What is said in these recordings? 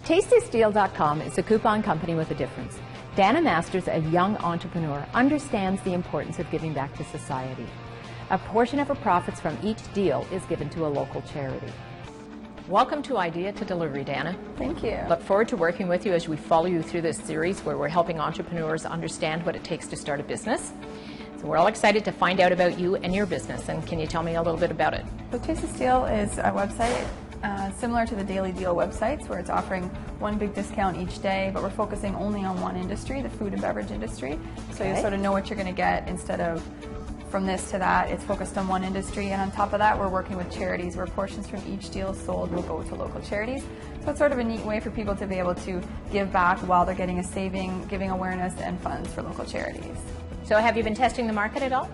TastySteel.com is a coupon company with a difference. Dana Masters, a young entrepreneur, understands the importance of giving back to society. A portion of her profits from each deal is given to a local charity. Welcome to Idea to Delivery, Dana. Thank you. Look forward to working with you as we follow you through this series where we're helping entrepreneurs understand what it takes to start a business. So we're all excited to find out about you and your business, and can you tell me a little bit about it? So Tasty Steel is a website similar to the Daily Deal websites, where it's offering one big discount each day, but we're focusing only on one industry, the food and beverage industry. So you sort of know what you're going to get instead of from this to that. It's focused on one industry, and on top of that we're working with charities where portions from each deal sold will go to local charities. So it's sort of a neat way for people to be able to give back while they're getting a saving, giving awareness and funds for local charities. So have you been testing the market at all?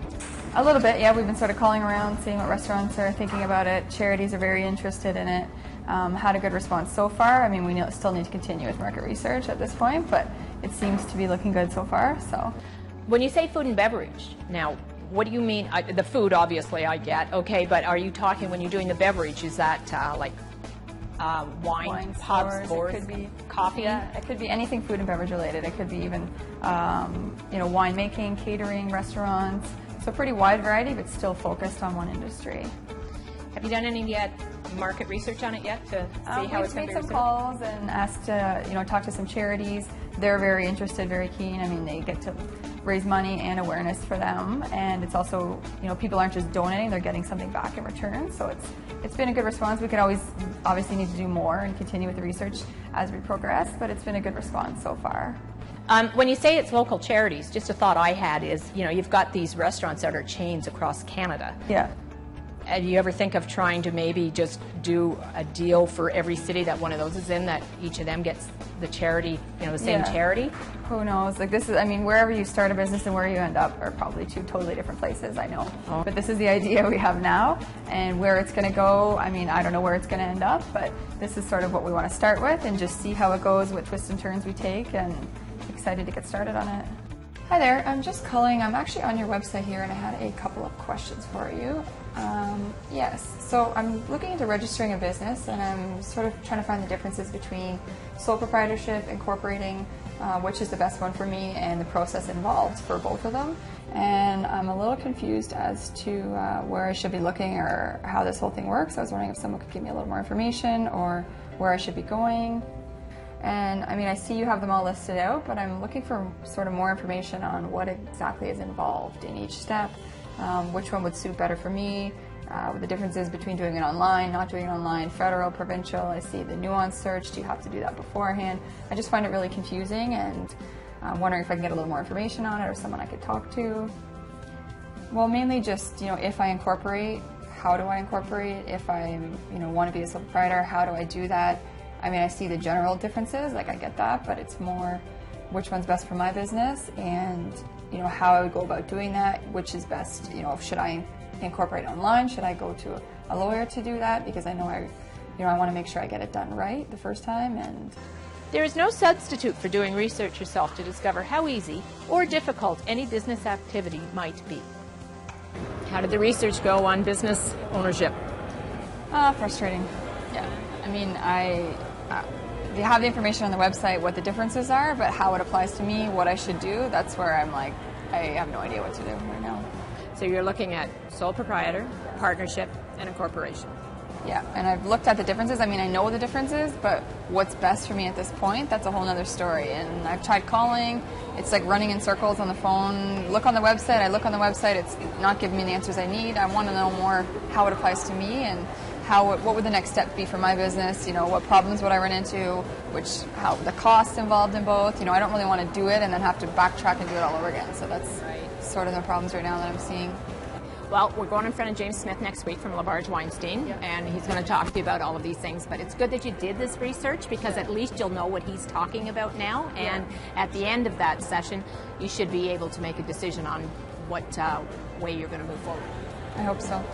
A little bit, yeah. We've been sort of calling around, seeing what restaurants are thinking about it. Charities are very interested in it. Had a good response so far. I mean, we still need to continue with market research at this point, but it seems to be looking good so far. So, when you say food and beverage, now, what do you mean? The food, obviously, I get, okay, but are you talking, when you're doing the beverage, is that like wine pubs, boards, it could be coffee? Yeah, it could be anything food and beverage related. It could be even, winemaking, catering, restaurants. So pretty wide variety, but still focused on one industry. Have you done any market research on it yet to see how it's going to be received? We've made some calls and asked to, talk to some charities. They're very interested, very keen. I mean, they get to raise money and awareness for them, and it's also, people aren't just donating; they're getting something back in return. So it's been a good response. We could always obviously need to do more and continue with the research as we progress, but it's been a good response so far. When you say it's local charities, just a thought I had is, you've got these restaurants that are chains across Canada. Yeah. Do you ever think of trying to maybe just do a deal for every city that one of those is in, that each of them gets the charity, the same charity? Who knows? Like, this is, I mean, wherever you start a business and where you end up are probably two totally different places, I know. Oh. But this is the idea we have now, and where it's going to go, I mean, I don't know where it's going to end up, but this is sort of what we want to start with and just see how it goes, what twists and turns we take, and excited to get started on it. Hi there, I'm just calling. I'm actually on your website here, and I had a couple of questions for you. Yes, so I'm looking into registering a business, and I'm sort of trying to find the differences between sole proprietorship, incorporating, which is the best one for me, and the process involved for both of them. And I'm a little confused as to where I should be looking or how this whole thing works. I was wondering if someone could give me a little more information or where I should be going. And I mean, I see you have them all listed out, but I'm looking for sort of more information on what exactly is involved in each step, which one would suit better for me, what the differences between doing it online, not doing it online, federal, provincial. I see the nuance search. Do you have to do that beforehand? I just find it really confusing, and I'm wondering if I can get a little more information on it or someone I could talk to. Well, mainly just, if I incorporate, how do I incorporate? If I, want to be a sole proprietor, how do I do that? I mean, I see the general differences, like I get that, but it's more which one's best for my business and, how I would go about doing that, which is best, should I incorporate online? Should I go to a lawyer to do that? Because I know I want to make sure I get it done right the first time. And there is no substitute for doing research yourself to discover how easy or difficult any business activity might be. How did the research go on business ownership? Frustrating. Yeah. I mean, you have the information on the website what the differences are, but how it applies to me, what I should do, that's where I'm like, I have no idea what to do right now. So you're looking at sole proprietor, partnership, and incorporation. Yeah, and I've looked at the differences. I mean, I know the differences, but what's best for me at this point, that's a whole other story. And I've tried calling. It's like running in circles on the phone. Look on the website. I look on the website. It's not giving me the answers I need. I want to know more how it applies to me and what would the next step be for my business? What problems would I run into? How the costs involved in both? I don't really want to do it and then have to backtrack and do it all over again. So that's sort of the problems right now that I'm seeing. Well, we're going in front of James Smith next week from Labarge Weinstein, and he's going to talk to you about all of these things. But it's good that you did this research, because at least you'll know what he's talking about now. And at the end of that session, you should be able to make a decision on what way you're going to move forward. I hope so.